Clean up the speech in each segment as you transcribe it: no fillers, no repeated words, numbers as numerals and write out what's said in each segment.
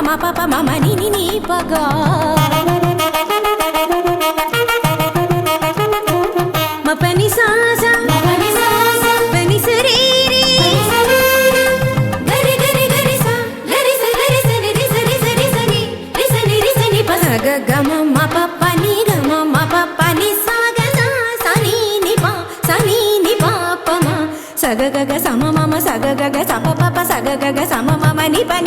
ma pa pa ma ma ni ni ni pa ga ma pa ni sa sa pa ni sa re re ga re ga re ga re sa re sa re sa re sa re sa re sa ni re sa ni pa sa ga ga ma pa pa ni ga ma pa pa ni sa ga sa ni ni pa pa ma sa ga ga ga sa ma ma ma sa ga ga ga sa pa pa pa sa ga ga ga sa ma ma ma ni pa ma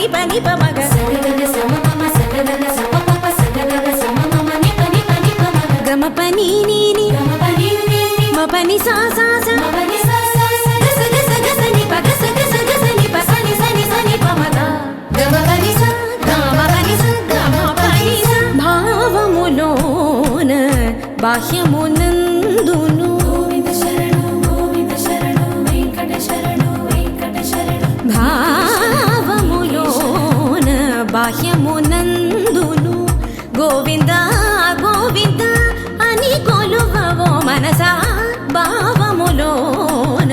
ga sa ga ga ga sa ma ma ma sa ga ga ga sa pa pa pa sa ga ga ga sa ma ma ma ni pa ma ga ga ma pa ni ni ni ga ma pa ni ni ma pa ni sa sa ma pa ni sa sa ga sa ni pa ga sa ni pa sa ni pa ma ga ga ma pa ni sa ga ma pa ni sa ga ma pa ni sa భావములోన బాహ్యమునందును భావములోన బాహ్యమునందును Govinda Govinda అని కొలువవో మనసా భావములోన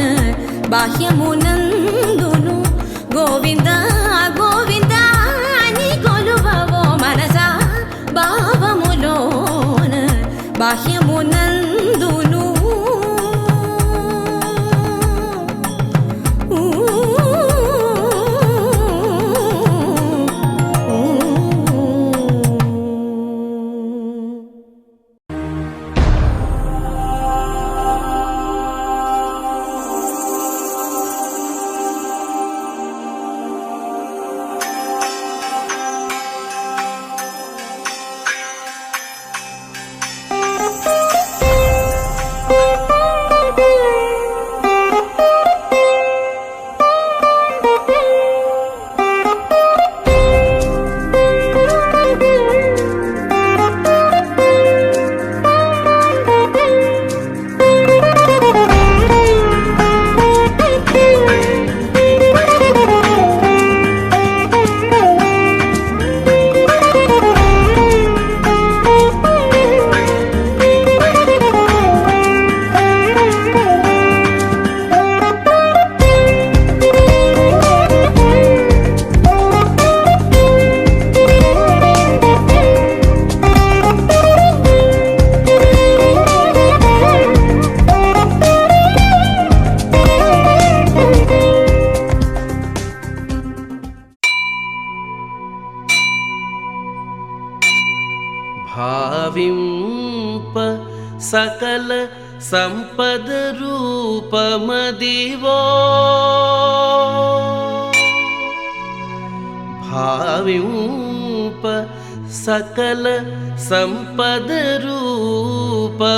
బాహ్యమునందును గోవింద గోవింద అని కొలువవో మనసా భావములోన బాహ్యమునందును భావింప సకల సంపద రూపమదివో భావింప సకల సంపద రూపమదివో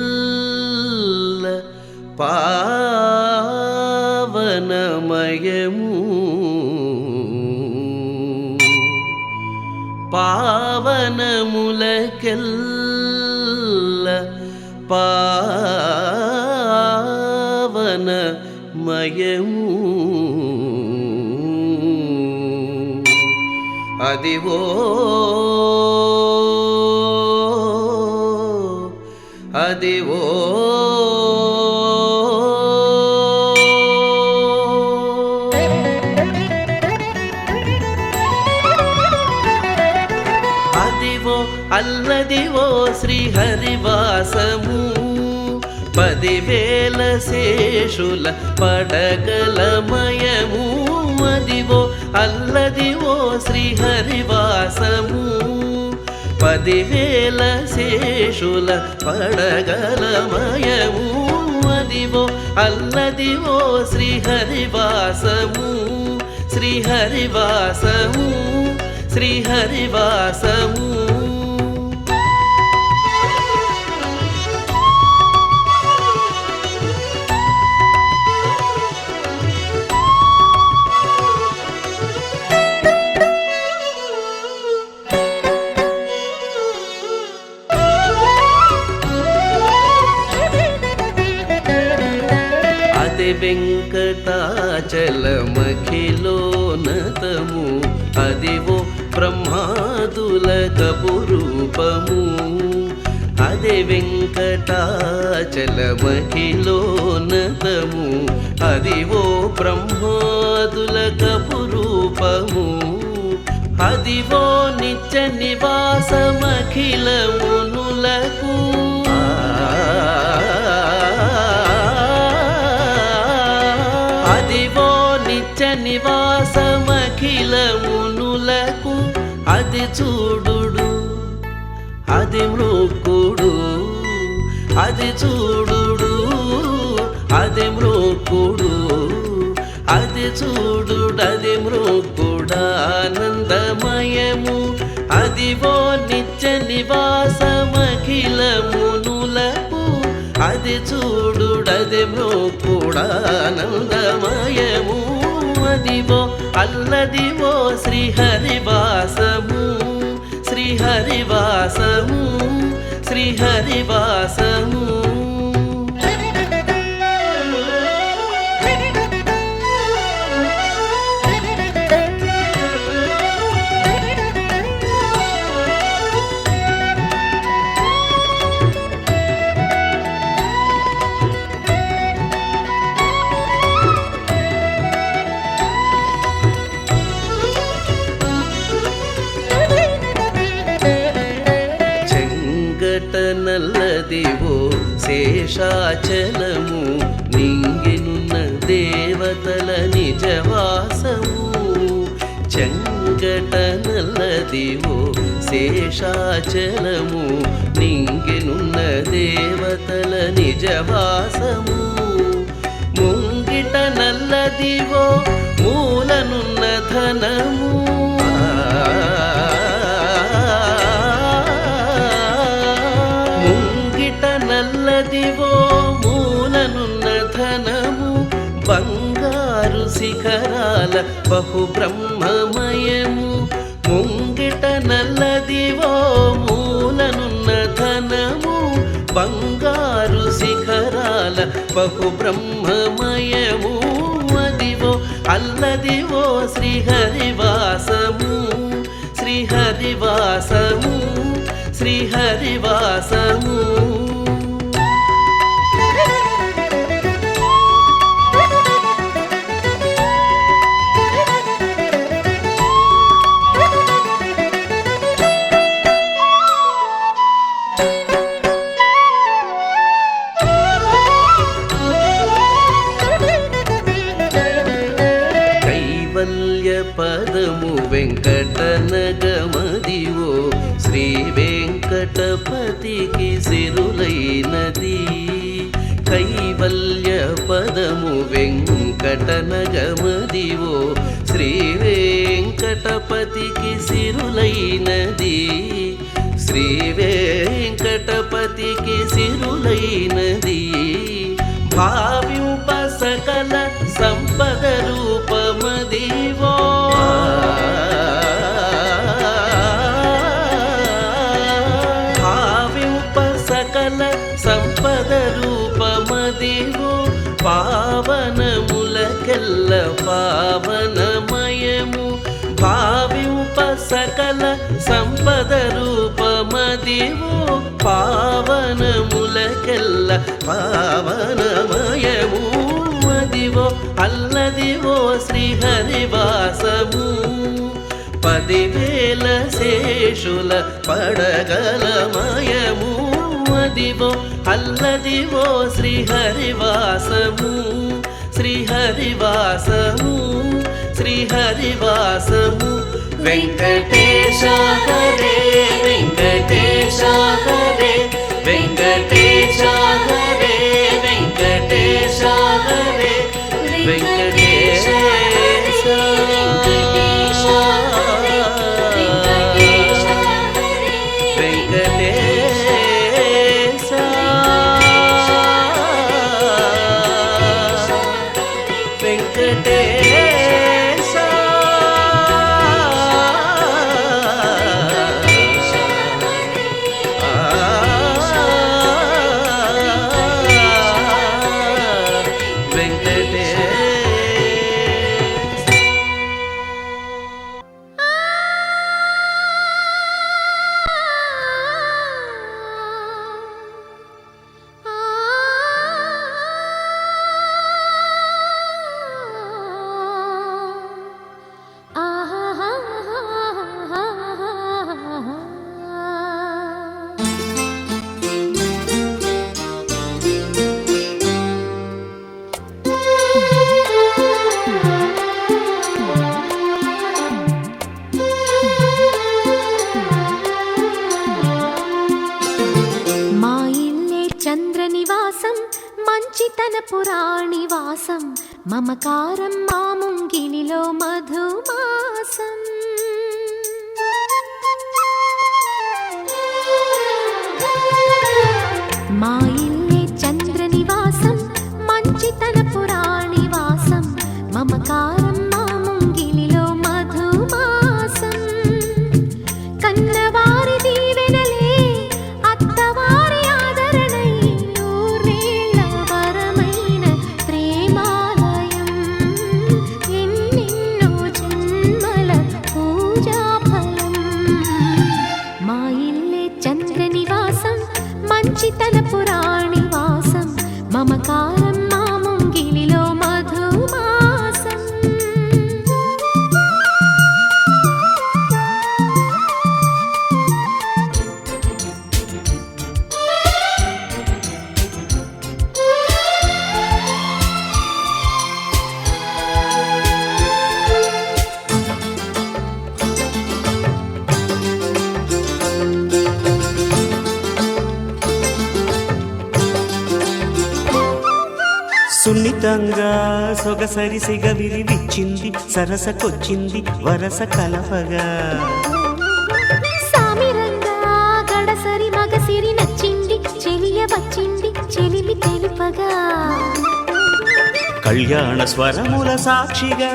పావనములకెల్ల పావనమయము పావనములకెల్ల పావనమయము అదివో అదివో అల్లదివో శ్రీహరివాసము 10,000 శేషుల పడగలమయము అదివో అల్లదివో శ్రీహరివాసము 10,000 శేషుల పడగలమయము అదివో అల్లదివో శ్రీహరివాసము శ్రీహరివాసము శ్రీహరివాసము వెంకటాచలమఖిలోనతము అదివో బ్రహ్మాదుల కపురూపము అదే వెంకటాచలమఖిలోన్నతము అదివో బ్రహ్మాదులకపు రూపము అదివో నిత్య నివాసమఖిలమునులకు అదివో నిత్య నివాసమఖిలమునులకు అది చూడుడు అది మృక్కుడు అది చూడుడు అది మృక్కుడు అది చూడుడు అది మృక్కుడానందమయము అదివో నిత్య నివాసమఖిలమునులకు అది చూడుడది మృక్కుడానందమయము అదివో అల్లదివో శ్రీహరివాసము శ్రీహరివాసము శ్రీహరివాసము నల్లదివో శేషాచలము నింగినున్న దేవతల నిజవాసము చెంగట నల్లదివో శేషాచలము నింగినున్న దేవతల నిజవాసము ముంగిట నల్లదివో మూలనున్న ధనము నల్లదివో మూలనున్న ధనము బంగారు శిఖరాల బహు బ్రహ్మమయము ముంగిట నల్లదివో మూలనున్న ధనము బంగారు శిఖరాల బహు బ్రహ్మమయము అదివో అల్లదివో శ్రీహరివాసము శ్రీహరివాసము శ్రీహరివాసము పదము వెంకటనగమదివో శ్రీ వెంకటపతికి సిరులైనది కైవల్య పదము వెంకటనగమదివో శ్రీ వెంకటపతికి సిరులైనది శ్రీ వెంకటపతికి సిరులైనది భావ్యుప సకల సంపద రూపమదివో భావ్యుప సకల సంపద రూపమదివో పావనములకెల్ల పావనమయము భావ్యుప సకల సంపద రూపమదివో పావనములకెల్ల పావనమయము అదివో అల్లదివో శ్రీహరివాసము 10,000 శేషుల పడగలమయము అదివో అల్లదివో శ్రీహరివాసము శ్రీహరివాసము శ్రీహరివాసము వెంకటేశ హరే వెంకటేశ హరే వెంకటేశ హరే వెంకటేశ హరే వెంకటేశ నివాసం మమకారం మా ముంగిలిలో మధుమాసం మా ఇల్లే చంద్ర నివాసం మంచితన పురాణివాసం మమకారం మా ముంగిలిలో మధుమాసం కన్నవారి దీవెనలే అత్తవారి ఆదరణై నూరేళ్ల వరమైన ప్రేమాలయం ఎన్నెన్నో జన్మల పూజాఫలం మా ఇల్లే చంద్ర నివాసం మంచితన పురాణివాసం మమకారం మా ముంగిలిలో మధుమాసం సున్నితంగా సొగసరి సిగవిరి విచ్చింది సరసకొచ్చింది వరస కలపగా సామిరంగా గడసరి మగసిరి నచ్చింది చెలియ వచ్చింది చెలిమి తెలుపగా కళ్యాణ స్వరముల సాక్షిగా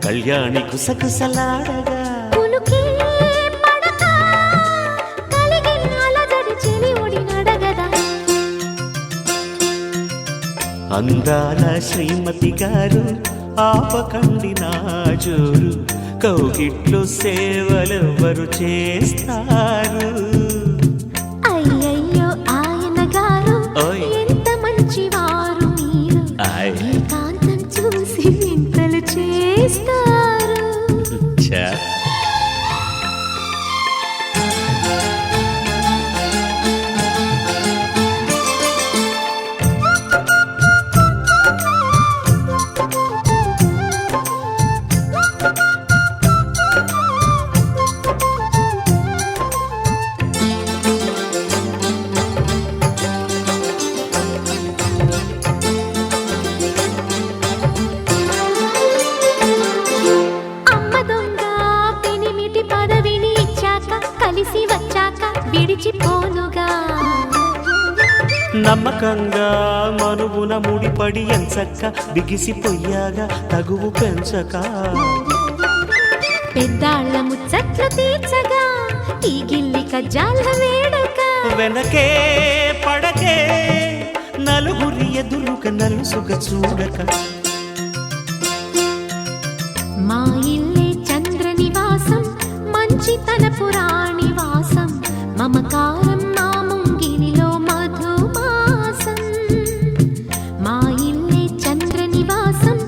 కళ్యాణి కుసకుసలాడగా పులుకే పడక కలిగిన అలజడి చెలి ఒడి నడగదా అందాల శ్రీమతి గారు ఆపకండి నా జోరు కౌగిట్లో సేవలెవ్వరు చేస్తారు అయ్యయ్యో ఆయన గారు ఓయ్. ఎంత మంచివారు మీరు ఆయ్. ఏకాంతం చూసి వింతలు చేస్తారు ఛా. అమ్మ దొంగ పెనిమిటి పదవిని ఇచ్చాక కలిసి వచ్చాక విడిచిపోనుగా నమ్మకంగా మనువున ముడిపడి ఎంచక్క బిగిసిపోయాగా తగువు పెంచక పెద్దాళ్ళ ముచ్చట్లు తీర్చగా ఈ గిల్లి కజ్జాల వేడుక వెనకే పడకే నలుగురి ఎదురుగా నలుసుగా చూడక మా ఇల్లే చంద్ర నివాసం మంచితన పురాణివాసం మమకారం మా ముంగిలిలో మధుమాసం మా ఇల్లే చంద్ర నివాసం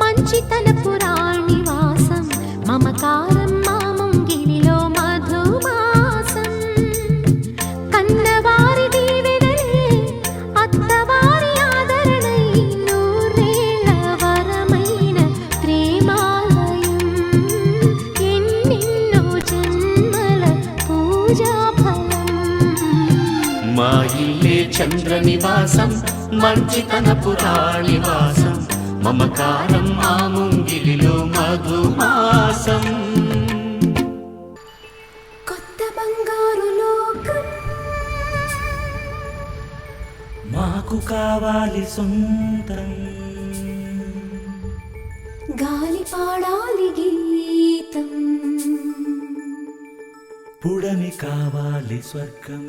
మంచితన పురాణివాసం మమకారం మా ముంగిలిలో మధుమాసం కన్నవారి దీవెనలే అత్తవారి ఆదరణై నూరేళ్ల వరమైన ప్రేమాలయం ఎన్నెన్నో జన్మల పూజాఫలం మా ఇల్లే చంద్ర నివాసం మంచితన పురాణివాసం మమకారం మా ముంగిలిలో మధుమాసం కొత్త బంగారు లోకం మాకు కావాలి సొంతం గాలి పాడాలి గీతం పుడమి కావాలి స్వర్గం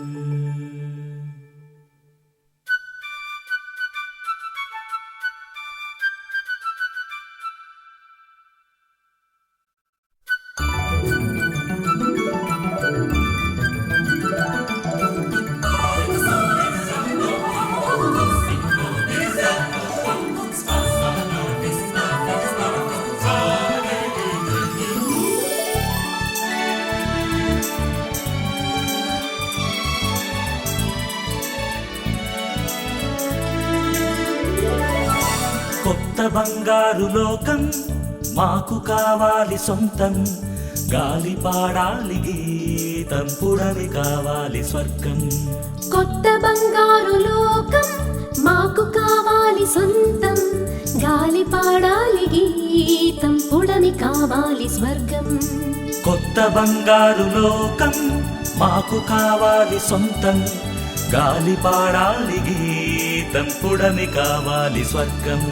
కొత్త బంగారు లోకం మాకు కావాలి సొంతం గాలి పాడాలి గీతం పుడమి కావాలి స్వర్గం కొత్త బంగారు లోకం మాకు కావాలి సొంతం గాలి పాడాలి గీతం పుడమి కావాలి స్వర్గం కొత్త బంగారు లోకం మాకు కావాలి సొంతం గాలి పాడాలి గీతం పుడమి కావాలి స్వర్గం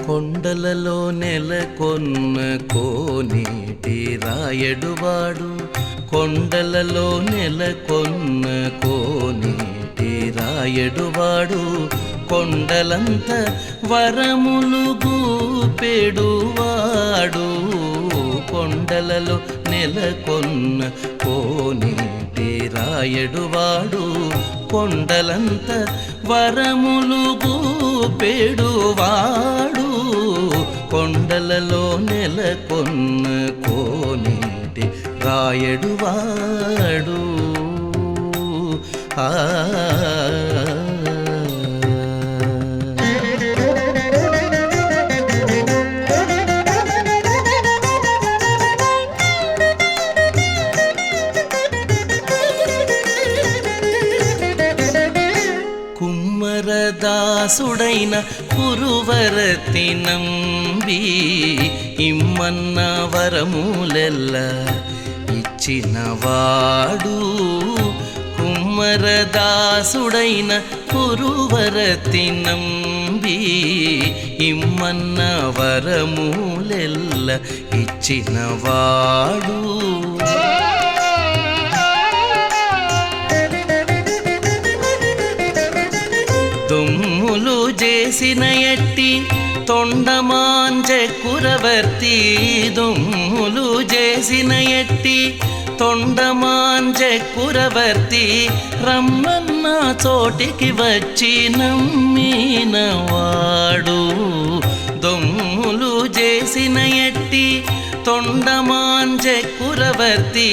కొండలలో నెలకొన్న కోనేటి రాయడువాడు కొండలలో నెలకొన్న కోనేటి రాయడువాడు కొండలంత వరములు గూపెడువాడు కొండలలో నెలకొన్న కోనేటి రాయడువాడు కొండలంత వరములు గూపెడువాడు కొండలలో నెలకొన్న కోనేటి రాయడువాడు ఆ దాసుడైన కురువరతి నంబి ఇమ్మన్న వరములెల్ల ఇచ్చినవాడు కుమ్మరదాసుడైన కురువరతి నంబి ఇమ్మన్న వరములెల్ల ఇచ్చినవాడు దుమ్ములు చేసిన ఎట్టి తొండమాంచె కురవర్తి దుమ్ములు చేసిన ఎట్టి తొండమాంచె కురవర్తి రమ్మన్న చోటికి వచ్చి నమ్మినవాడు దొమ్ములు చేసిన ఎట్టి తొండమాంచె కురవర్తి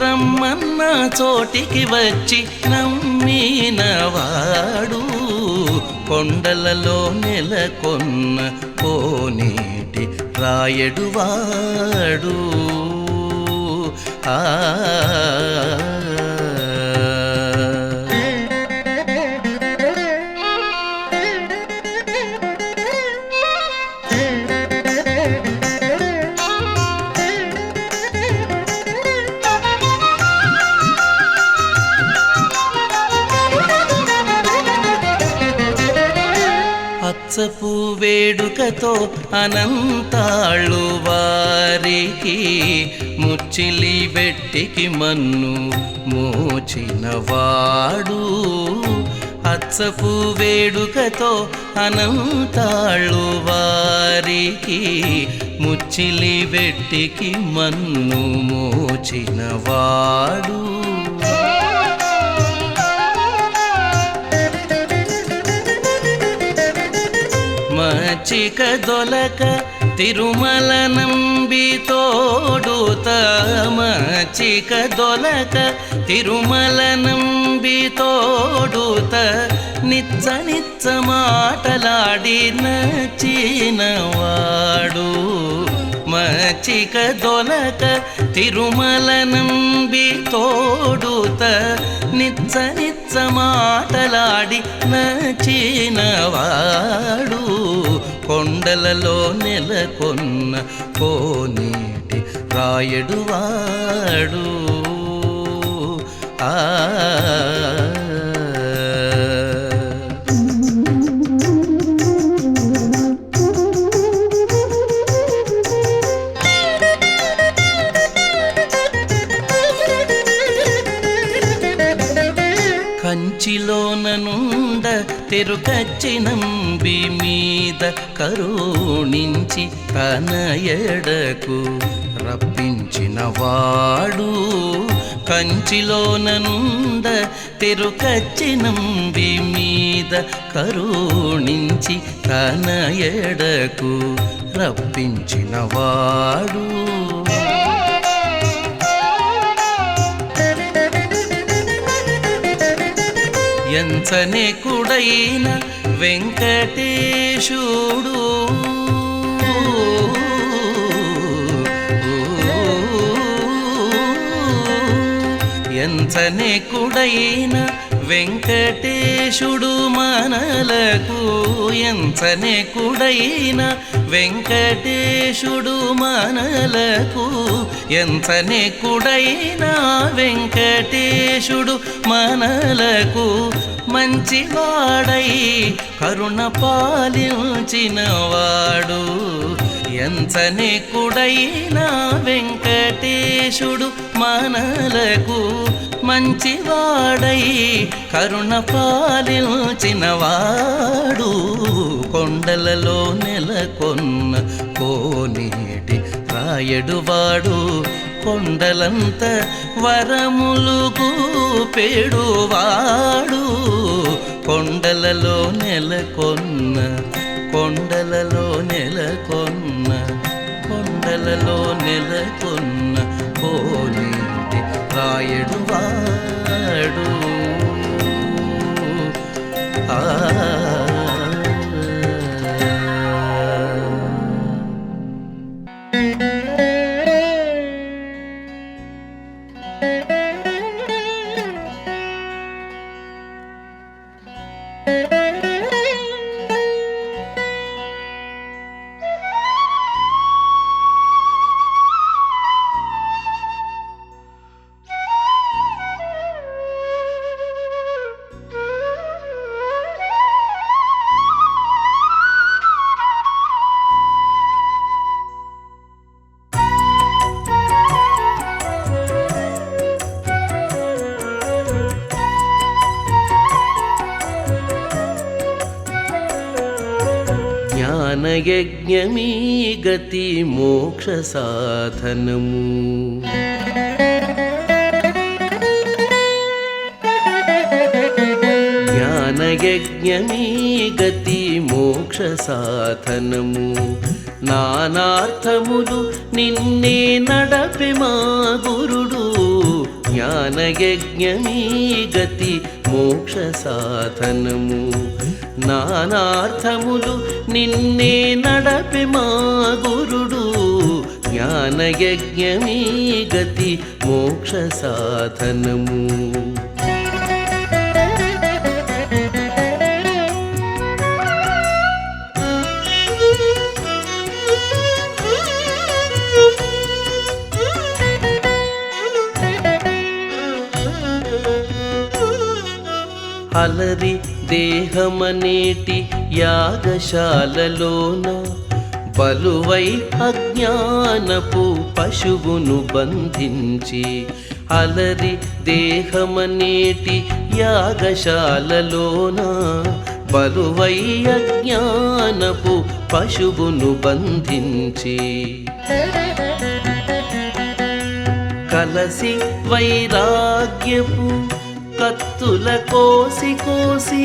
రమ్మన్న చోటికి వచ్చి నమ్మినవాడు కొండలలో నెలకొన్న కోనేటి రాయడువాడు ఆ అచ్చపు వేడుకతో అనంతాళ్ళు వారికి ముచ్చిలి వెట్టికి మన్ను మోచినవాడు అచ్చపు వేడుకతో అనంతాళ్ళు వారికి ముచ్చిలి వెట్టికి మన్ను మోచినవాడు మచ్చిక దొలక తిరుమల నంబి తోడుత మచ్చిక దొలక తిరుమల నంబి తోడుత నిచ్చ నిచ్చ మాటలాడి నచ్చినవాడు మచ్చిక దొలక తిరుమల నంబి తోడుత నిచ్చ నిచ్చ మాటలాడి నచ్చినవాడు కొండలలో నెలకొన్న కోనేటి రాయడువాడు ఆ కంచిలోననుండ తెరుకచ్చి నంబి మీద కరుణించి తన ఎడకు రప్పించిన వాడు కంచిలోనంద తెరుకచ్చినంబి మీద కరుణించి తన ఎడకు రప్పించిన వాడు ఎంచనే కుడైన వెంకటేశుడు ఎంచనే కుడైన వెంకటేశుడు మనలకు ఎంచనే కుడైన వెంకటేశుడు మనలకు ఎంచనే కుడైన వెంకటేశుడు మనలకు మంచివాడై కరుణ పాలించినవాడు ఎంచనే కుడైన వెంకటేశుడు మనలకు మంచివాడై కరుణ పాలించినవాడు కొండలలో నెలకొన్న కోనేటి రాయడువాడు కొండలంత వరములు గూపెడువాడు కొండలలో నెలకొన్న కొండలలో నెలకొన్న కొండలలో నెలకొన్న కోనేటి రాయడువాడు ఆ జ్ఞానయజ్ఞమీ గతి మోక్ష సాధనము జ్ఞానయజ్ఞమీ గతి మోక్ష సాధనము నానార్థములు నిన్నే నడపె మా గురుడు జ్ఞానయజ్ఞమీ గతి మోక్ష సాధనము నానార్థములు నిన్నే నడపె మా గురుడు జ్ఞానయజ్ఞమీ గతి మోక్ష సాధనము అలరి దేహమనేటి యాగశాలలోన బలువై అజ్ఞానపు పశువును బంధించి అలరి దేహమనేటి యాగశాలలోన బలువై అజ్ఞానపు పశువును బంధించి కలసి వైరాగ్యపు కత్తుల కోసి కోసి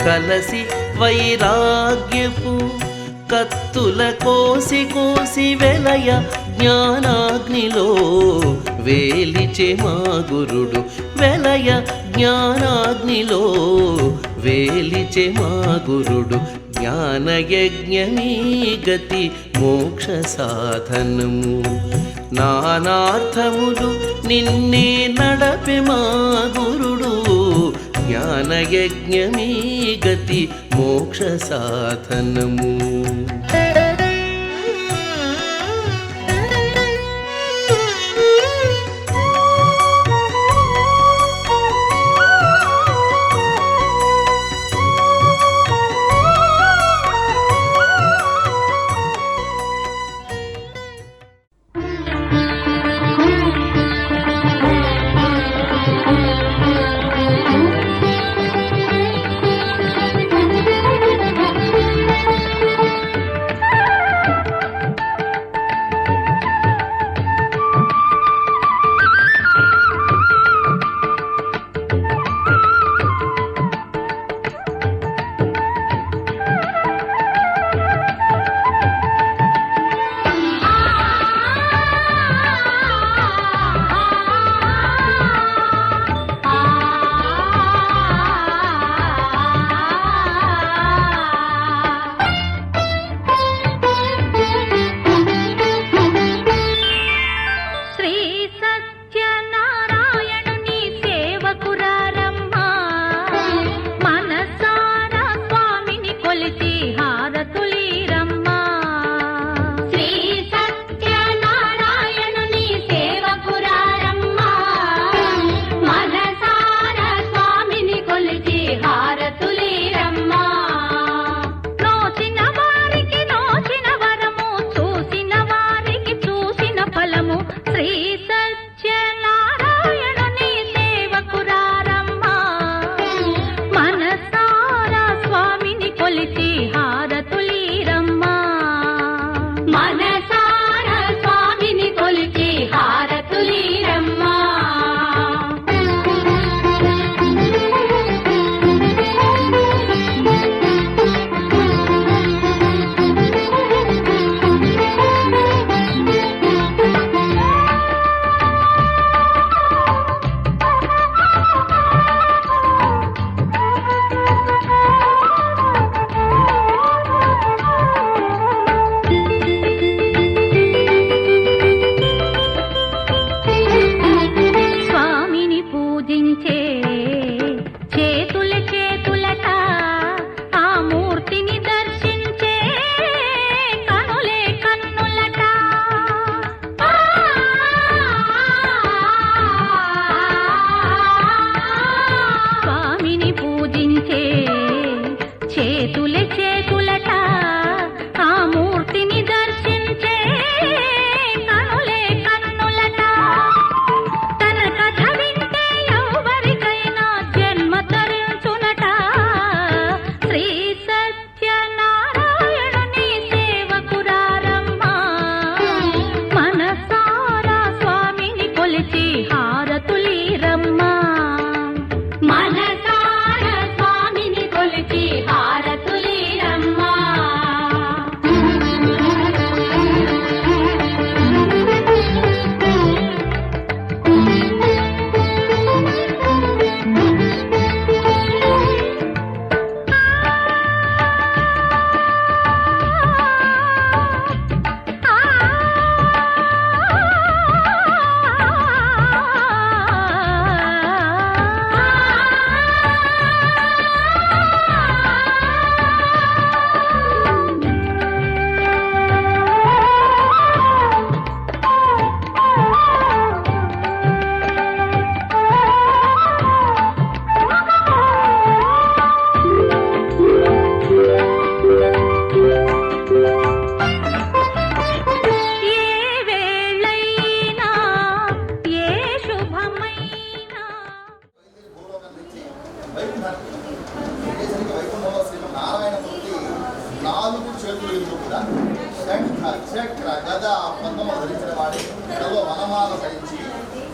కలసి వైరాగ్యపు కత్తుల కోసి కోసి వెలయ జ్ఞానాగ్నిలో వేలిచే మా గురుడు వెలయ జ్ఞానాగ్నిలో వేలిచే మా గురుడు జ్ఞానయజ్ఞమీ గతి మోక్ష సాధనము నానార్థములు నిన్నే నడపె మా గురుడు జ్ఞానయజ్ఞమీ గతి మోక్ష సాధనము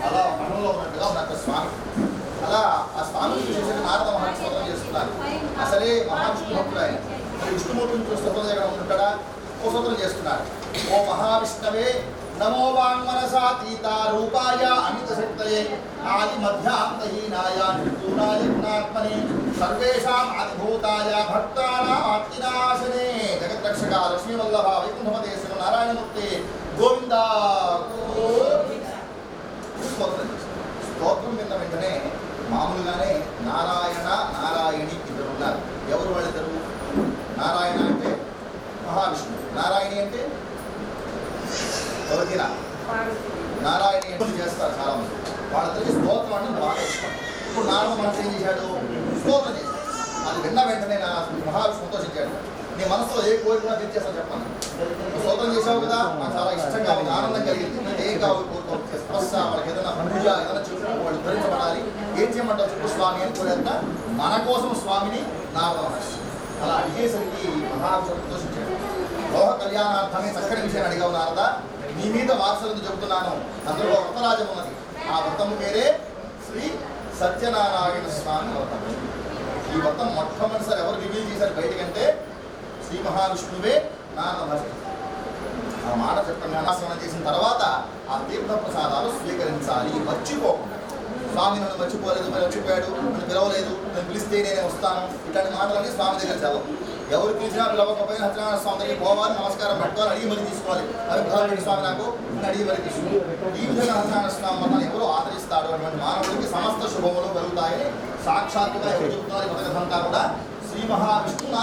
అలా మఠంలో ఉన్నట్టుగా ఉన్నట్టు స్వామి. అలా ఆ స్వామిని చూసి నారద మహర్షి స్తోత్రం చేస్తున్నారు. అసలే మహావిష్ణు భక్తుడు ఆయన. విష్ణుమూర్తిని చూసి స్తోత్రం చేయడం ఉంటాడా? ఓ స్తోత్రం చేస్తున్నారు. ఓ మహావిష్ణవే నమో వాంగ్మనసాతీత రూపాయ అమిత శక్తయే ఆది మధ్యాంతహీనాయ నిర్గుణాయ గుణాత్మనే సర్వేషాం ఆదిభూతాయ భక్తానాం ఆప్తినాశనే జగద్రక్షక లక్ష్మీవల్లభ వైకుంఠపతే శ్రీ నారాయణమూర్తి గోవింద. స్తోత్రం విన్న వెంటనే మామూలుగానే నారాయణ నారాయణి ఇద్దరు ఉన్నారు. ఎవరు వాళ్ళిద్దరు? నారాయణ అంటే మహావిష్ణువు, నారాయణి అంటే ఎవరికైనా నారాయణ చేస్తారు చాలా మంది. వాళ్ళందరికీ స్తోత్రం అంటే బాగా ఇష్టం. ఇప్పుడు నారద మహర్షి ఏం చేశాడు? స్తోత్రం చేశాడు. అది విన్న వెంటనే నా మహావిష్ణు సంతోషించాడు. నీ మనసులో ఏ కోరిక తీర్చేస్తాను చెప్పాను. స్తోత్రం చేసావు కదా, నాకు చాలా ఇష్టంగా ఉంది, ఆనందం కలిగింది. నీకు ఏం కావాలి కోరుతావు? స్పర్శ వాళ్ళకి ఏదైనా పూజ ఏదైనా చెప్పు, వాళ్ళు ధరించబడాలి, ఏం చేయమంటావు చెప్పు స్వామి అని కోరేట మన కోసం స్వామిని నారద మహర్షి అలా అడిగేసరికి మహావిష్ణు సంతోషించాడు. లోహ కళ్యాణార్థమే చక్కని విషయాన్ని అడిగావు నారద. నీ మీద వాత్సల్యం చెబుతున్నాను. అందులో వ్రతరాజం ఉన్నది. ఆ వ్రతము పేరే శ్రీ సత్యనారాయణ స్వామి వ్రతం. ఈ వ్రతం మొట్టమొదటిసారి ఎవరు రివీల్ చేశారు బయటకంటే శ్రీ మహావిష్ణువే నారద మహర్షి. ఆ మాట చెప్పండి. ఆసనం చేసిన తర్వాత ఆ తీర్థ ప్రసాదాలు స్వీకరించాలి మర్చిపోకుండా. స్వామి నన్ను మర్చిపోలేదు, మరి మర్చిపోయాడు, నన్ను పిలవలేదు, నన్ను పిలిస్తే నేనే వస్తాను, ఇట్లాంటి మాటలన్నీ స్వామి దగ్గర చదవు. ఎవరు పిలిచినా పిలవకపోయినా సత్యనారాయణ స్వామి దగ్గరికి పోవాలి, నమస్కారం పెట్టుకోవాలి, అడిగి మరి తీసుకోవాలి. అభిప్రాయం స్వామి నాకు అడిగి మరి తీసుకోవాలి. ఈ విధంగా సత్యనారాయణ స్వామి మనల్ని ఎవరో ఆదరిస్తాడు. అటువంటి మానవుడికి సమస్త శుభములు కలుగుతాయని సాక్షాత్తుగా ఎవరు చెబుతున్నారు? కథకంతా కూడా శ్రీ మహావిష్ణువు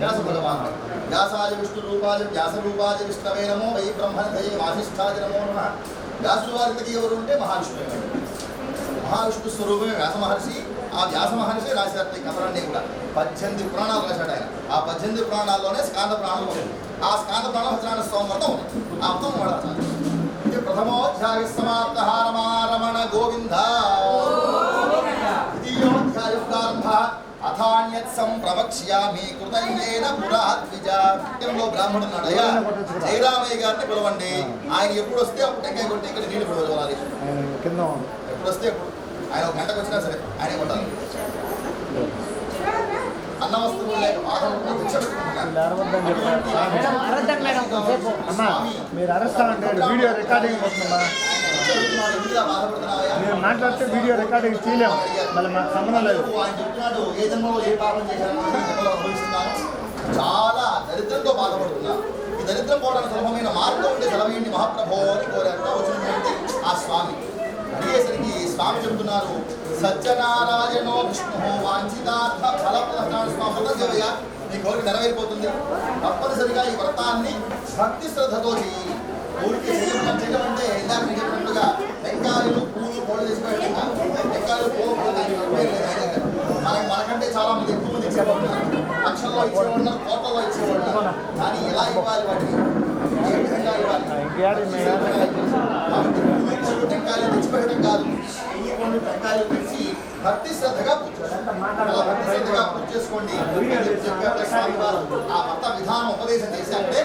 వ్యాస భగవానుడు. వ్యాసాయ విష్ణు రూపాయ వ్యాస రూపాయ విష్ణవే నమో వై బ్రహ్మణే వాసిష్ఠాయ నమో నమః. వ్యాసుల వారికి ఎవరు ఉంటే మహావిష్ణువే. మహావిష్ణు స్వరూపమే వ్యాస మహర్షి. ఆ వ్యాస మహర్షి రాశారు ఈ కథలన్నీ కూడా. 18 పురాణాలు రాశాడు ఆయన. ఆ 18 పురాణాల్లోనే స్కాంద పురాణం ఉంది. ఆ స్కాంద పురాణం సత్యనారాయణ స్వామి వ్రతం ఉంది. ఆ వ్రతం వాడాలి. ఇది ప్రథమోధ్యాయ సమాప్త రమణ గోవింద. ద్వితీయోధ్యాయ ప్రారంభ అథాన్యత్ సంప్రవక్ష్యామి కృతయ్యేన పురాద్విజలో బ్రాహ్మణుడు ఉన్నాడు. అయ్యా జయరామయ్య గారిని పిలవండి. ఆయన ఎప్పుడు వస్తే అప్పుడు టెంకాయ కొట్టి ఇక్కడ నీళ్ళు పిలవాలి. ఎప్పుడు వస్తే ఎప్పుడు ఆయన ఒక గంటకు వచ్చినా సరే ఆయన కొట్టాలి. అన్న వస్తువులు లేక మీరు అరెస్టారంటే వీడియో రికార్డింగ్ అవుతుందమ్మా. మీరు మాట్లాడితే వీడియో రికార్డింగ్ చేయలేము, మళ్ళీ మాకు సంబంధం లేదు. ఆయన చెప్తున్నాడు ఏ జన్మలో ఏ పాపం చేశాను అనుభవిస్తున్నాను, చాలా దరిద్రంతో బాధపడుతున్నాను. ఈ దరిద్రం పోవడానికి సులభమైన మార్గం ఉంటే సెలవేయండి మహాప్రభో అని కోరాక వచ్చినటువంటి ఆ స్వామి అడిగేసరికి స్వామి చెబుతున్నారు సత్యనారాయణో విష్ణు వాంఛితార్థ ఫలప్రదాన స్వామి వ్రతం చేయగా నీ కోరిక నెరవేరిపోతుంది. తప్పనిసరిగా ఈ వ్రతాన్ని భక్తి శ్రద్ధతో చేయి. ఊరికి చేయడం అంటే ఇందాక నేను చెప్పినట్టుగా టెంకాయలు పూలు కోళ్ళు తీసిపోయాడు. టెంకాయలు పూలు మనకంటే చాలా మంది ఎక్కువ మంది ఇచ్చేవాళ్ళు, లక్షల్లో ఇచ్చేవాళ్ళు, కోట్లలో ఇచ్చేవాళ్ళు. కానీ ఎలా ఇవ్వాలి వాటిని, ఏ విధంగా ఇవ్వాలి? టెంకాయలు తెచ్చిపోయడం కాదు, కొన్ని టెంకాయలు తెచ్చి భక్తి శ్రద్ధగా భక్తి శ్రద్ధగా పూజ చేసుకోండి. స్వామి వారు ఆ వ్రత విధానం ఉపదేశం చేశారంటే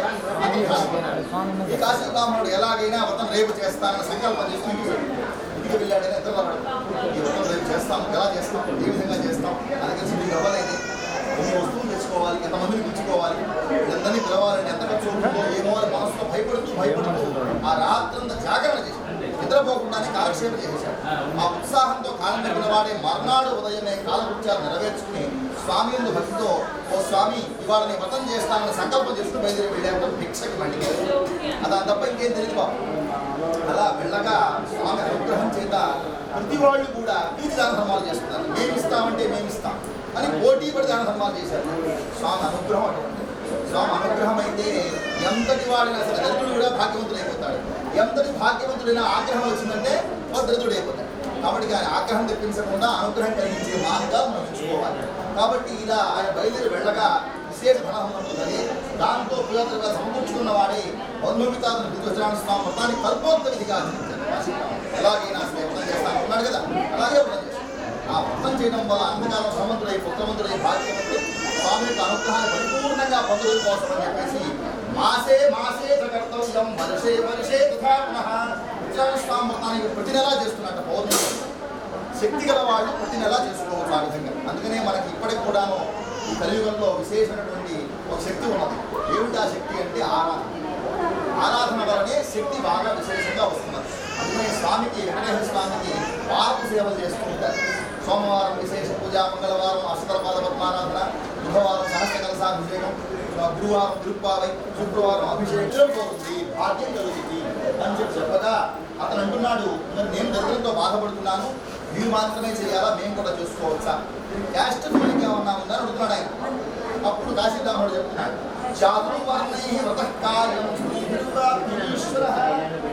ఈ కాశీ బ్రాహ్మణుడు ఎలాగైనా వ్రతం రేపు చేస్తానని సంకల్పం చేసుకుని ఇంటికి వెళ్ళాడని ఇద్దరు ఈ వ్రతం రేపు చేస్తాం, ఎలా చేస్తాం, ఏ విధంగా చేస్తాం, అది కలిసి మీకు అవ్వలేదు, ఎన్ని వస్తువులు తెచ్చుకోవాలి, ఎంతమందిని పిలుచుకోవాలి, ఎందరినీ పిలవాలని, ఎంత ఖర్చు ఉంటుందో ఏమో అని మనసులో భయపడుతూ ఆ రాత్రంతా జాగరణ చేశాడు. నిద్రపోకుండానే కాలక్షేపం చేశాడు. ఆ ఉత్సాహంతో కాలం గడిపిన వాడే మర్నాడు ఉదయమే కాలకృత్యాలు నెరవేర్చుకుని స్వామి యందు భక్తితో ఓ స్వామి ఇవాళ నేను వ్రతం చేస్తానని సంకల్పం చేసుకుని బయలుదేరి వెళ్ళాడు భిక్షకి మండికి. అది తప్ప ఇంకేం తెలియదు బాబు. అలా వెళ్ళగా స్వామి అనుగ్రహం చేత ప్రతి వాళ్ళు కూడా వీధి దాన ధర్మాలు చేస్తున్నారు. మేమిస్తామంటే మేమిస్తాం అని పోటీ పడి దాన ధర్మాలు చేశారు. స్వామి అనుగ్రహం అటువంటి. స్వామి అనుగ్రహం అయితే ఎంతటి వాడినా సరే దరిద్రుడు కూడా భాగ్యవంతుడు అయిపోతాడు. ఎంతటి భాగ్యవంతుడైనా ఆగ్రహం వచ్చిందంటే వాడు దరిద్రుడు అయిపోతాడు. కాబట్టి ఆయన ఆగ్రహం తెప్పించకుండా అనుగ్రహం కలిగించే మార్గాలు మనం ఎంచుకోవాలి. కాబట్టి ఇలా ఆయన బయలుదేరి వెళ్ళగా విశేష ధనహంతున్నది. దాంతో పిల్లలుగా సమకూర్చుకున్న వాడే బంధుమితాలను సత్యనారాయణ స్వామి వ్రతాన్ని కల్పోక్త విధిగా ఆచరించారు. ఎలాగైనా వ్రతం చేస్తానుకున్నాడు కదా, అలాగే వ్రతం చేస్తాడు. ఆ వ్రతం చేయడం వల్ల అంతకాలం సమర్థుడై పుత్రవంతుడై భాగ్యవంతుడు స్వామి యొక్క అనుగ్రహాన్ని పరిపూర్ణంగా పొందడం కోసం అని చెప్పేసి మాసే మాసే కర్తవ్యం వర్షే వర్షే తథా పునః సత్యనారాయణ స్వామి వ్రతానికి ప్రతి నెలా చేస్తున్నట్టు పౌర్ణమి శక్తి గల వాళ్ళు ప్రతి నెలా చేసుకోవచ్చు ఆ విధంగా. అందుకనే మనకి ఇప్పటికి కూడాను ఈ కలియుగంలో విశేషమైనటువంటి ఒక శక్తి ఉన్నది. ఏమిటి ఆ శక్తి అంటే ఆరాధన. ఆరాధన వలనే శక్తి బాగా విశేషంగా వస్తున్నది. అందుకని స్వామికి వెంకటేశ్వర స్వామికి వారపు సేవలు చేస్తూ ఉంటారు. సోమవారం విశేష పూజ, మంగళవారం అష్టదళపాద పద్మారాధన, బుధవారం సహస్ర కలశాభిషేకం, గురువారం తిరుప్పావై, శుక్రవారం అభిషేకం పోతుంది, భాగ్యం కలుగుతుంది అని చెప్పగా అతను అంటున్నాడు, మరి నేను దరిద్రంతో బాధపడుతున్నాను, మీరు మాత్రమే చేయాలా, మేము కూడా చేసుకోవచ్చా, క్యాస్ట్ ఫీలింగ్ ఏమన్నా ఉందని అడుగుతున్నాడు ఆయన. అప్పుడు కాశీరాముడు చెప్తున్నాడు, చాతుర్వర్ణై వ్రతకార్యం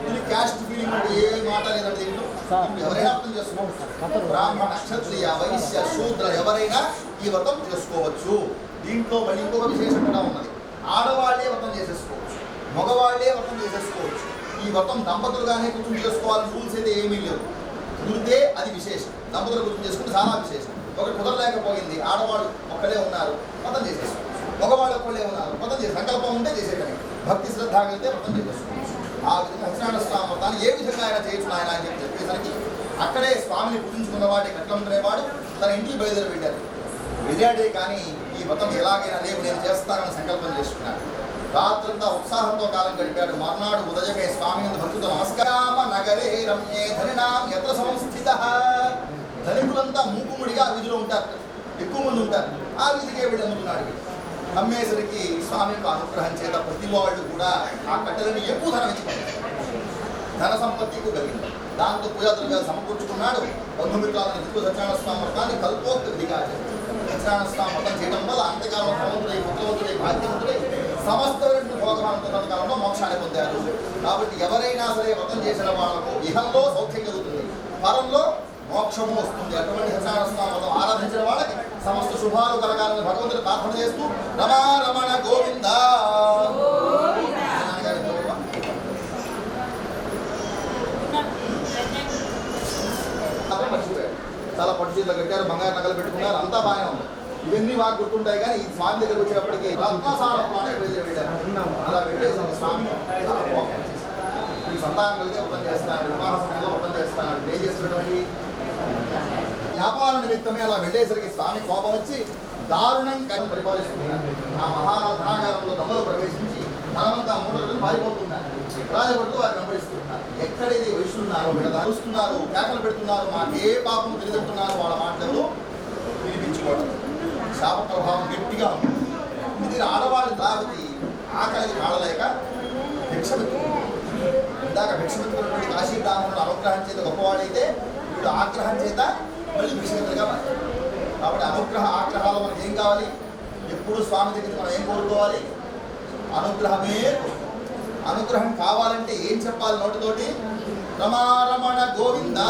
ఇది క్యాస్ట్ ఫీలింగ్ అంటే ఏ మాట లేదండి. ఎవరైనా అర్థం చేసుకోవచ్చు. బ్రాహ్మణ, క్షత్రియ, వైశ్య, శూద్ర ఎవరైనా ఈ వ్రతం చేసుకోవచ్చు. దీంట్లో మళ్ళీ ఇంకొక విశేషం కూడా ఉన్నది. ఆడవాళ్లే వ్రతం చేసేసుకోవచ్చు, మగవాళ్లే వ్రతం చేసేసుకోవచ్చు. ఈ వ్రతం దంపతులుగానే కూర్చొని చేసుకోవాలని రూల్స్ అయితే ఏమీ లేవు. కుదిరితే అది విశేషం, దంపతులు కూర్చొని చేసుకుంటే చాలా విశేషం. ఒకటి కుదరలేకపోయింది, ఆడవాళ్ళు ఒక్కడే ఉన్నారు, వ్రతం చేసేసుకోవచ్చు. మగవాళ్ళు ఒక్కడే ఉన్నారు, వ్రతం చేసి సంకల్పం ఉంటే చేసేటని, భక్తి శ్రద్ధ కలిగితే వ్రతం చేసేసుకోవచ్చు. ఆ విధంగా సత్యనారాయణ స్వామి వ్రతాన్ని ఏ విధంగా ఆయన చేయొచ్చు ఆయన అని చెప్పేసరికి అక్కడే స్వామిని పూజించుకున్నవాడి కట్లంటునేవాడు తన ఇంటికి బయలుదేరి వెళ్ళాడు. వెళ్ళాడే కానీ ఈ వ్రతం ఎలాగైనా రేపు నేను చేస్తానని సంకల్పం చేసుకున్నాడు. రాత్రంతా ఉత్సాహంతో కాలం గడిపాడు. మర్నాడు ఉదయమే స్వామి భక్తుతో నమస్కారామ నగరే రమ్యే ధనినాం ఎత్ర సంస్థిత. ధనికులంతా మూకుముడిగా ఆ వీధిలో ఉంటారు, ఎక్కువ మంది ఉంటారు. ఆ వీధికే వెళ్ళి అమ్ముతున్నాడు. అమ్మేసరికి స్వామి యొక్క అనుగ్రహం చేత ప్రతి వాళ్ళు కూడా ఆ కట్టెలని ఎక్కువ ధనం ఇచ్చిపోయారు. ధన సంపత్తికు కలిగింది. దాంతో పూజాద్రవ్యాలు సమకూర్చుకున్నాడు. బంధుమిత్రాలను దిక్కు సత్యనారాయణ స్వామి వ్రతాన్ని కల్పోక్తిగా సత్యనారాయణ స్వామి వ్రతం చేయడం వల్ల అంతకాలం భగవంతుడై, పుత్రవంతుడై, భాగ్యవంతుడై సమస్త భోగవంతుల కాలంలో మోక్షాన్ని పొందారు. కాబట్టి ఎవరైనా సరే వ్రతం చేసిన వాళ్ళకు ఇహంలో సౌఖ్యం కలుగుతుంది, పరంలో మోక్షము వస్తుంది. అటువంటి సత్యనారాయణ స్వామి వ్రతం ఆరాధించిన వాళ్ళకి సమస్త శుభాలు కలగాలని భగవంతుడు ప్రార్థన చేస్తూ రమా రమణ గోవింద. చాలా పట్టు చీరలు కట్టారు, బంగారు నగలు పెట్టుకున్నారు, అంతా బాగానే ఉంది. ఇవన్నీ బాగా గుర్తుంటాయి. కానీ ఈ స్వామి దగ్గర వచ్చేటప్పటికి రత్నసారంలోనే వెళ్ళారు. అలా పెట్టేసి స్వామి ఈ సంతానం కలిగే వ్రతం చేస్తాడు, వివాహ సమయంలో వ్రతం చేస్తాడు. ఏం చేస్తున్నటువంటి వ్యాపార నిమిత్తమే అలా వెళ్ళేసరికి స్వామి కోపం వచ్చి దారుణంగా పరిపాలిస్తున్నారు. ఆ మహాధనాగారంలో దొంగలు ప్రవేశించి ధనమంతా మూటలు పారిపోతున్నారు. రాజభటులు వారిని వెంబడిస్తున్నారు. ఎక్కడ ఇది వైశ్యులున్నారో వీళ్ళ దారుస్తున్నారు, కేకలు పెడుతున్నారు, మాకే పాపం తెలియజెప్తున్నారు. వాళ్ళ మాటలు వినిపించుకోవడం, శాప ప్రభావం గట్టిగా ఉంది. ఇది ఆడవాళ్ళు తాగుతి ఆకలికి కాడలేక భిక్షమెత్తుకున్నారు. ఇందాక భిక్షమెత్తుకున్నటువంటి కాశీ బ్రాహ్మణుడు అనుగ్రహం చేత గొప్పవాడైతే ఇప్పుడు ఆగ్రహం చేత మళ్ళీ భిక్షమెత్తుగా మారి. కాబట్టి ఆగ్రహాలు మనకి ఏం కావాలి? ఎప్పుడు స్వామి దగ్గర మనం ఏం కోరుకోవాలి? అనుగ్రహమే. అనుగ్రహం కావాలంటే ఏం చెప్పాలి నోటితోటి? రమారమణ గోవింద.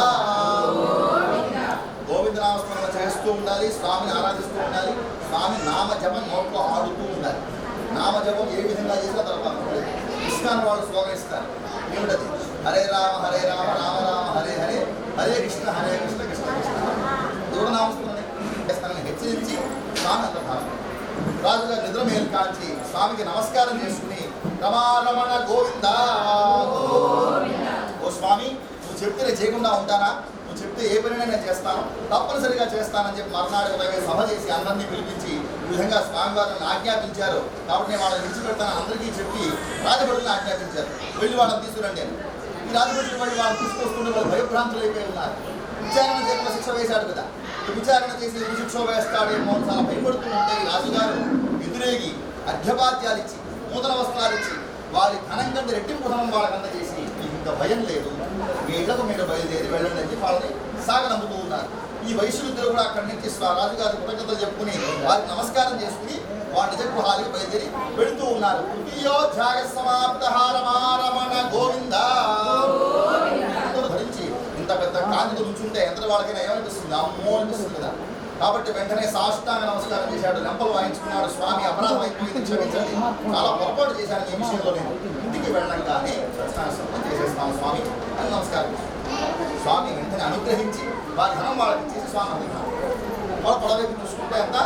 గోవింద నామస్మరణ చేస్తూ ఉండాలి, స్వామిని ఆరాధిస్తూ ఉండాలి. స్వామి నామజపం నోట్లో ఆడుతూ ఉండాలి. నామజపం ఏ విధంగా చేసినా తర్వాత కృష్ణాన్ని వాళ్ళు స్లోగనిస్తారు. ఏమిటది? హరే రామ హరే రామ రామ రామ హరే హరే, హరే కృష్ణ హరే కృష్ణ కృష్ణ కృష్ణ. దేవుడు నామస్మరణ చేస్తానని హెచ్చరించి స్వామి అంత భావం. రాజుగారు నిద్ర మేలు కాల్చి స్వామికి నమస్కారం చేసుకుని రమారమణ గోవింద. ఓ స్వామి, నువ్వు చెప్తే నేను చేయకుండా ఉంటానా? నువ్వు చెప్తే ఏ పనినైనా నేను చేస్తాను, తప్పనిసరిగా చేస్తానని చెప్పి మర్నాడు ఉదయమే సభ చేసి అందరినీ పిలిపించి ఈ విధంగా స్వామివారిని ఆజ్ఞాపించారు. కాబట్టి నేను వాళ్ళని విడిచిపెడతాను అందరికీ చెప్పి రాజభటులను ఆజ్ఞాపించారు. వెళ్ళి వాళ్ళని తీసుకురండి అని. ఈ రాజభటులు వెళ్ళి వాళ్ళని తీసుకొస్తుంటే వాళ్ళు భయభ్రాంతులు అయిపోయి ఉన్నారు. విచారణ చేయకుండా శిక్ష వేశాడు కదా, విచారణ చేసి శిక్ష వేస్తాడేమో చాలా భయపడుతూ ఉంటే ఈ రాజుగారు ఎదురేగి అర్ఘ్యపాద్యాలు ఇచ్చి నూతన వస్త్రాలు ఇచ్చి వారి ధనం కంటే రెట్టింపు ధనం వాళ్ళకంతా చేసి ఇంత భయం లేదు, మీ ఇళ్లకు మీరు బయలుదేరి వెళ్ళండి అని వాళ్ళని సాగనంపుతూ ఉన్నారు. ఈ వైశ్యులిద్దరు కూడా అక్కడి నుంచి రాజుగారి కృతజ్ఞతలు చెప్పుకుని వారికి నమస్కారం చేసుకుని వారి నిజ గృహాలకు బయలుదేరి వెళుతూ ఉన్నారు. తృతీయోధ్యాయ సమాప్త. రమారమణ గోవింద. ధరించి ఇంత పెద్ద కాంతితో నుంచుంటే ఎంత వాళ్ళకైనా ఏమనిపిస్తుంది? అమ్మో అనిపిస్తుంది కదా. కాబట్టి వెంటనే సాష్టాంగ నమస్కారం చేశాడు, లెంపలు వాయించుకున్నాడు. స్వామి అపరాధం అయిపోయింది, క్షమించండి, చాలా పొరపాటు చేశాను ఈ విషయంలో, నేను ఇంటికి వెళ్ళంగానే దర్శనాన్ని చేసేస్తాను స్వామి అని నమస్కారం. స్వామి వెంటనే అనుగ్రహించి వారి ధనం వాళ్ళకి ఇచ్చేసి స్వామి అనుకున్నాను. వాళ్ళ పొడవైపు చూసుకుంటే అంతా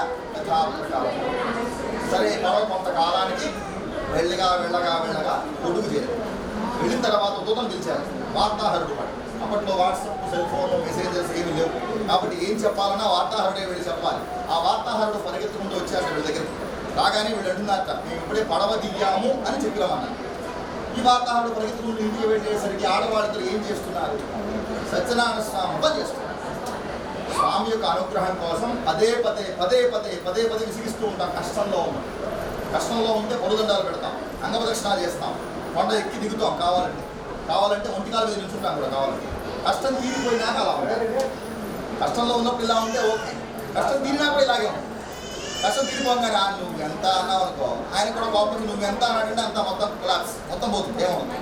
సరే. పొడవ కొంతకాలానికి వెళ్ళగా ఒడ్డుకు చేరారు. వెళ్ళిన తర్వాత దూతం పిలిచారు. వార్తాహరుడు వాడు. అప్పట్లో వాట్సాప్, సెల్ ఫోన్, మెసేజెస్ ఏమీ లేవు. కాబట్టి ఏం చెప్పాలన్నా వార్తాహరుడే వెళ్ళి చెప్పాలి. ఆ వార్తాహరుడు పరిగెత్తుకుంటూ వచ్చాక వీళ్ళ దగ్గరికి రాగానే వీళ్ళు అంటున్నారట, మేము ఇప్పుడే పడవ దిగాము అని చెప్పినామన్నారు. ఈ వార్తాహరుడు పరిగెత్తుకుంటూ ఇంటికి వెళ్ళేసరికి ఆడవాళ్ళతో ఏం చేస్తున్నారు? సత్యనారాయణ స్వామి వ్రతం చేస్తున్నారు. స్వామి యొక్క అనుగ్రహం కోసం పదే పదే విసిగిస్తూ ఉంటాం. కష్టంలో ఉంటే పొరుదండాలు పెడతాం, అంగప్రదక్షిణాలు చేస్తాం, కొండ ఎక్కి దిగుతాం కావాలంటే ఒంటికాల మీద నిల్చుంటాం కూడా కావాలంటే. కష్టం తీరిపోయినాక అలా ఉంటాయి. కష్టంలో ఉన్నప్పుడు ఇలా ఉంటే ఓకే, కష్టం తీరినా కూడా ఇలాగే ఉంటుంది. కష్టం తీరిపోగానే నువ్వు ఎంత అన్నావు అనుకో, ఆయన కూడా కోపం నువ్వు ఎంత అన్నాడంటే అంత మొత్తం పోతుంది, ఏమవుతుంది.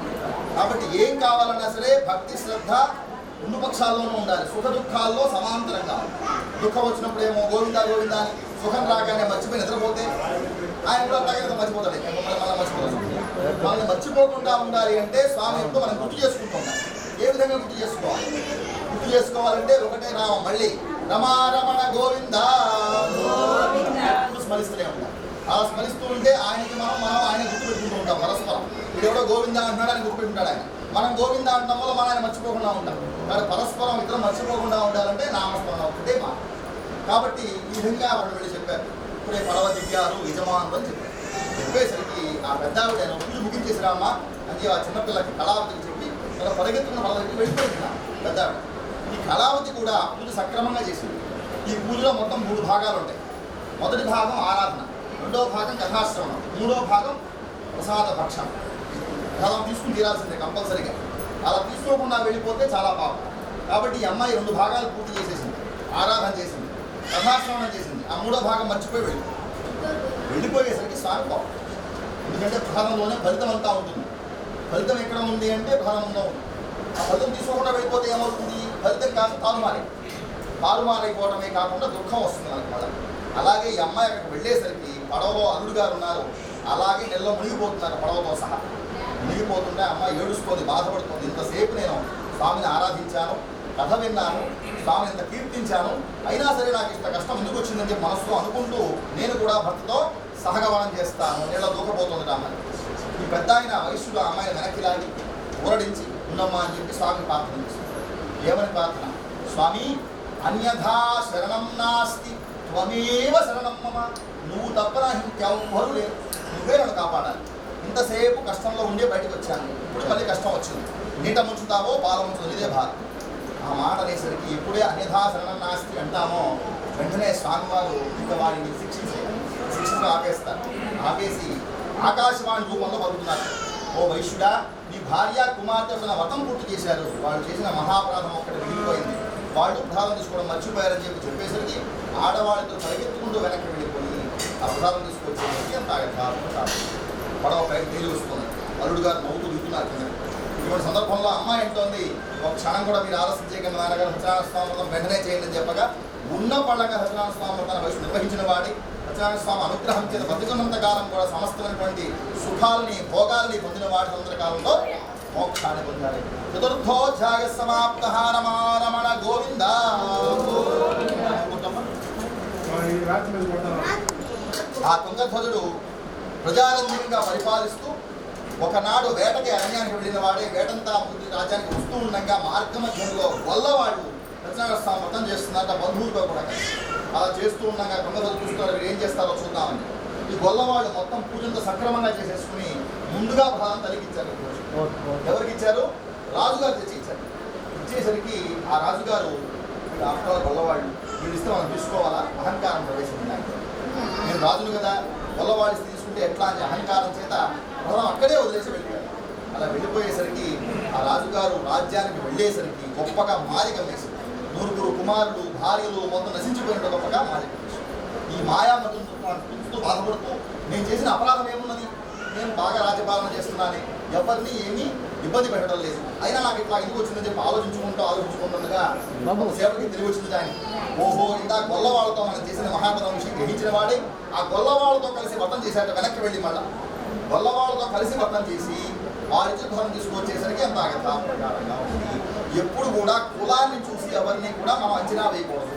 కాబట్టి ఏం కావాలన్నా సరే భక్తి శ్రద్ధ రెండు పక్షాల్లోనూ ఉండాలి. సుఖ దుఃఖాల్లో సమాంతరంగా. దుఃఖం వచ్చినప్పుడు ఏమో గోవిందా గోవిందా అని, సుఖం రాగానే మర్చిపోయి నిద్రపోతే ఆయన కూడా అట్లాగే మర్చిపోతాడు, మళ్ళీ మర్చిపోతాడు. మనల్ని మర్చిపోకుండా ఉండాలి అంటే స్వామి యొక్క మనం గుర్తు చేసుకుంటూ ఉండాలి. ఏ విధంగా గుర్తు చేసుకోవాలంటే ఒకటే నామం, మళ్ళీ రమారమణ గోవిందా స్మరిస్తూనే ఉంటాం. అలా స్మరిస్తూ ఉంటే ఆయనకి మనం ఆయన గుర్తుపెట్టుకుంటూ ఉంటాం పరస్పరం. ఇప్పుడు ఎవడో గోవిందా అంటున్నాడు, ఆయన గుర్తుపెట్టుకుంటాడు. ఆయన మనం గోవిందా అంటాం వల్ల మనం ఆయన మర్చిపోకుండా ఉంటాం. కాబట్టి పరస్పరం ఇద్దరం మర్చిపోకుండా ఉండాలంటే నామస్మరణ ఒకటే మాట. కాబట్టి ఈ విధంగా వాళ్ళు వెళ్ళి చెప్పారు, ఇప్పుడే పడవ దిగారు యజమానులు అని చెప్పేసరికి ఆ పెద్ద ఆవిడ పూజ ముగించేసిరామ్మా అని ఆ చిన్నపిల్లకి కళావతికి చెప్పి అలా పరిగెత్తుకున్న వాళ్ళ దగ్గరికి వెళ్ళిపోయింది పెద్ద ఆవిడ. ఈ కళావతి కూడా పూజ సక్రమంగా చేసింది. ఈ పూజలో మొత్తం 3 భాగాలు ఉంటాయి. మొదటి భాగం ఆరాధన, రెండవ భాగం కథాశ్రవణం, మూడవ భాగం ప్రసాద భక్షణం. ప్రసాదం తీసుకుని తీరాల్సిందే కంపల్సరీగా. అలా తీసుకోకుండా వెళ్ళిపోతే చాలా పాపం. కాబట్టి ఈ అమ్మాయి 2 భాగాలు పూర్తి చేసేసింది, ఆరాధన చేసింది, కథాశ్రవణం చేసింది. ఆ 3వ భాగం మర్చిపోయి వెళ్ళిపోయేసరికి స్వామి పాపం. ఎందుకంటే ప్రసాదంలోనే ఫలితం అంతా ఉంటుంది. ఫలితం ఎక్కడ ఉంది అంటే ప్రసాదంలో ఉంది. ఆ ఫలితం తీసుకోకుండా వెళ్ళిపోతే ఏమవుతుంది? ఫలితం కాదు తారుమారైపోవడమే కాకుండా దుఃఖం వస్తుంది మనకి మళ్ళీ. అలాగే ఈ అమ్మాయి అక్కడికి వెళ్ళేసరికి పడవలో అల్లుడు గారు ఉన్నారు, అలాగే నెలలో మునిగిపోతున్నారు పడవతో సహా. మునిగిపోతుంటే అమ్మాయి ఏడుస్తుంది, బాధపడుతుంది. ఇంతసేపు నేను స్వామిని ఆరాధించాను, కథ విన్నాను, స్వామిని ఇంత కీర్తించాను, అయినా సరే నాకు ఇంత కష్టం ఎందుకు వచ్చిందని చెప్పి మనసులో అనుకుంటూ నేను కూడా భక్తితో సహగమనం చేస్తాను, నీళ్ళ దూకపోతుంది అమ్మాయి. ఈ పెద్ద ఆయన వయస్సులో అమ్మాయిని వెనక్కి లాగి ఊరడించి ఉన్నమ్మా అని చెప్పి స్వామిని ప్రార్థన చేస్తుంది. ఏమని ప్రార్థన? స్వామి అన్యథా శరణం నాస్తి త్వమేవ శరణం మమ. నువ్వు తప్ప నాకు ఇంకెవ్వరూ లేరు, నువ్వే నన్ను కాపాడాలి. ఇంతసేపు కష్టంలో ఉండే బయటకు వచ్చాను, ఇప్పుడు మళ్ళీ కష్టం వచ్చింది. నీట ముంచుతావో పాల ముంచుతుంది, ఇదే భారం. ఆ మాట అనేసరికి ఎప్పుడే అన్యథా శరణం నాస్తి అంటామో వెంటనే స్వామివారు ఇంకా వారిని శిక్షణ ఆపేస్తారు. ఆపేసి ఆకాశవాణి రూపంలో పలుకుతున్నారు, ఓ వైశ్యుడా, నీ భార్య కుమార్తె వ్రతం పూర్తి చేశారు, వాళ్ళు చేసిన మహాపరాధం ఒక్కటి మిగిలిపోయింది, వాళ్ళు ప్రసాదం తీసుకోవడం మర్చిపోయారని చెప్పేసరికి ఆడవాళ్ళతో పరిగెత్తుకుంటూ వెనక్కి వెళ్ళిపోయి ఆ ప్రసాదం తీసుకొచ్చేసరికి అంత పడవ పైకి తేలి వస్తుంది. అల్లుడు గారు నవ్వుతూ దిగుతున్నారు కింద. ఇటువంటి సందర్భంలో అమ్మాయి ఏంటోంది, ఒక క్షణం కూడా మీరు ఆలస్యం చేయకుండా నాన్నగారు సత్యనారాయణ స్వామి వ్రతం వెంటనే చేయండి అని చెప్పగా ఉన్న పళ్ళగా సత్యనారాయణ స్వామి వ్రతాన్ని వయసు నిర్వహించిన వాడి సత్యనారాయణ స్వామి అనుగ్రహం చేత బతుకున్నంత కాలం కూడా సమస్తమైనటువంటి సుఖాలని భోగాలని పొందిన వాడి సంవత్సర కాలంలో మోక్షాన్ని పొందాలి. చతుర్థోధ్యాయ సమాప్త. రమారమణ గోవింద. ఆ తుంగధ్వజుడు ప్రజారంజకంగా పరిపాలిస్తూ ఒకనాడు వేటకి అరణ్యానికి వెళ్ళిన వాడే వేటంతా రాజ్యానికి వస్తూ ఉండగా మార్గ మధ్యంలో గొల్లవాడు సత్యనారాయణ స్వామి వ్రతం చేస్తున్నట్టు బంధువులతో కూడా అలా చేస్తూ ఉండగా తుంగధ్వజుడు చూస్తున్నారు, వీరు ఏం చేస్తారో చూద్దామని. ఈ గొల్లవాడు మొత్తం పూజంతో సక్రమంగా చేసేసుకుని ముందుగా ప్రధానం తలిగిచ్చారు. ఎవరికి ఇచ్చారు? రాజుగారు తెచ్చి ఇచ్చారు. ఇచ్చేసరికి ఆ రాజుగారు ఆఫ్టర్ గొల్లవాళ్ళు వీళ్ళు ఇస్తే మనం తీసుకోవాలా, అహంకారం ప్రవేశించాలి. నేను రాజును కదా, గొల్లవాడి తీసుకుంటే ఎట్లా అని అహంకారం చేత ప్రధానం అక్కడే వదిలేసి వెళ్ళిపోయారు. అలా వెళ్ళిపోయేసరికి ఆ రాజుగారు రాజ్యానికి వెళ్ళేసరికి గొప్పగా మాలిక వేసి 9 కుమారులు భార్యలు మొత్తం నశించిపోయిన గొప్పగా మాలిక వేసి ఈ మాయామతం చూస్తూ బాధపడుతూ నేను చేసిన అపరాధం ఏమున్నది, నేను బాగా రాజ్యపాలన చేస్తున్నాను, ఎవరిని ఏమీ ఇబ్బంది పెట్టడం లేదు, అయినా నాకు ఇట్లా ఎందుకు వచ్చిందని చెప్పి ఆలోచించుకుంటుండగా సేపటికి తిరిగి వచ్చింది దాన్ని. ఓహో, ఇందా గొల్లవాళ్ళతో మనం చేసిన మహాపదం విషయం గ్రహించిన వాడే ఆ గొల్లవాళ్ళతో కలిసి వ్రతం చేశాట. వెనక్కి వెళ్ళి మళ్ళా గొల్లవాళ్ళతో కలిసి వ్రతం చేసి వారికి ధనం తీసుకొచ్చేసరికి అంత ప్రకారంగా ఉంది. ఎప్పుడు కూడా కులాన్ని చూసి ఎవరిని కూడా మనం అంచనా వేయకూడదు.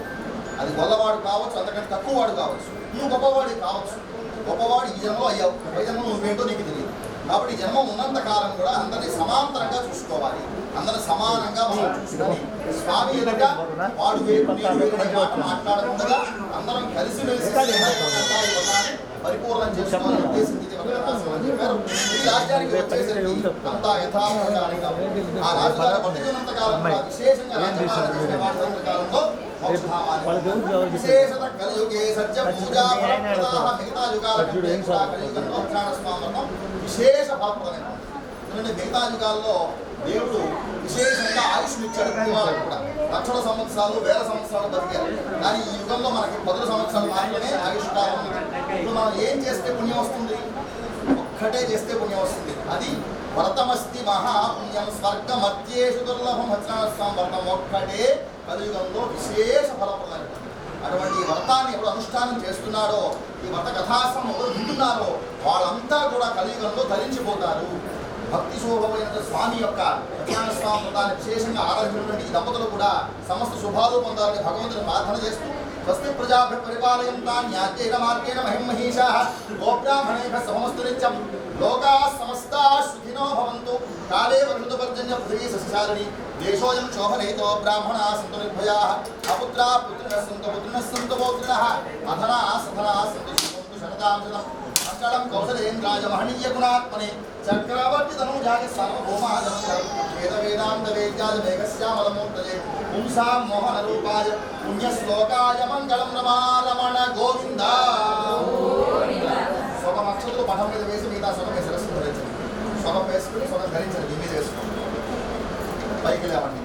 అది గొల్లవాడు కావచ్చు, అంతకంటే తక్కువ వాడు కావచ్చు, నువ్వు గొప్పవాడి కావచ్చు. గొప్పవాడు ఈ జన్మలో అయ్యావు, పై జన్మ నువ్వేంటో నీకు తెలియదు. కాబట్టి జన్మ ఉన్నంత కాలం కూడా అందరినీ సమాంతరంగా చూసుకోవాలి. అందరూ సమానంగా మనం చూసుకొని స్వామి ఎదుట వాడు వేరు నేను వేరు అనే మాట మాట్లాడకుండా అందరం కలిసిమెలిసి పరిపూర్ణం చేసుకోవాలని ఉద్దేశించి అని చెప్పారు. ఈ రాజ్యానికి వచ్చేసరికి అంతా యథాప్రకారంగా ఆ రాజుగారు బతుకున్నంత కాలం విశేషంగా రాజ్యపాలన చేసిన వారి కాలంలో విశేషత కలియుగే సత్య పూజా ఫలప్రదాః మిగతా యుగాల కంటే కూడా కలియుగంలో అక్షరాణ స్వామి విశేష ఫలప్రదమైన. ఎందుకంటే మిగతా యుగాల్లో దేవుడు విశేషంగా ఆయుష్ను ఇచ్చాడు ప్రతి వాళ్ళకు కూడా. లక్షల సంవత్సరాలు వేల సంవత్సరాలు బతికారు. కానీ ఈ యుగంలో మనకి 10 సంవత్సరాలు మాత్రమే ఆయుష్కాలం ఉంది. ఇప్పుడు మనం ఏం చేస్తే పుణ్యం వస్తుంది? ఒక్కటే చేస్తే పుణ్యం వస్తుంది. అది వ్రతమస్తి మహాపుణ్యం స్వర్గమత్యేషు దుర్లభం సత్యనారాయణ వ్రతం ఒక్కటే కలియుగంలో విశేష ఫలప్రదం. అటువంటి వ్రతాన్ని ఎవరు అనుష్ఠానం చేస్తున్నాడో, ఈ వ్రత కథాశ్రమం ఎవరు వింటున్నారో వాళ్ళంతా కూడా కలియుగంలో ధరించిపోతారు. భక్తి శోభమైన స్వామి యొక్క సత్యనారాయణ స్వామి వ్రతాన్ని విశేషంగా ఆరాధించినటువంటి ఈ దంపతులు కూడా సమస్త శుభాలు పొందాలని భగవంతుని ప్రార్థన చేస్తూ స్వస్తి ప్రజాభ్య పరిపాలయంతాం న్యాయేన మార్గేణ మహిమహీషాః గోబ్రాహ్మణేభ్యः సమస్తు నిత్యం లోకాः సమస్తాः సుఖినో భవంతు. కాలే వర్షతుపర్జన్య పృథివీ సస్యశాలినీ దేశోऽयं శోభరహితో బ్రాహ్మణాः సంతు నిర్భయాः అపుత్రాः పుత్రిణः సంతు పుత్రిణः సంతు పౌత్రిణः అధనాः సధనాः సంతు శరదాం శతం. మంగళం కౌసలేంద్రాయ మహనీయ గుణాత్మనే చక్రవర్తి తనూజాయ సార్వభౌమాయ వేద వేదాంత వేద్యాయ మేఘశ్యామలమూర్తయే పుంసాం మోహన రూపాయ పుణ్యశ్లోకాయ మంగళం రమారమణ గోవింద. స్వగం అక్షతులు పఠం మీద వేసి మిగతా స్వగం శిరస్సు ధరించండి. స్వగం వేసుకుని స్వగం ధరించండి. మీ మీద వేసుకోండి. పైకి లేవండి.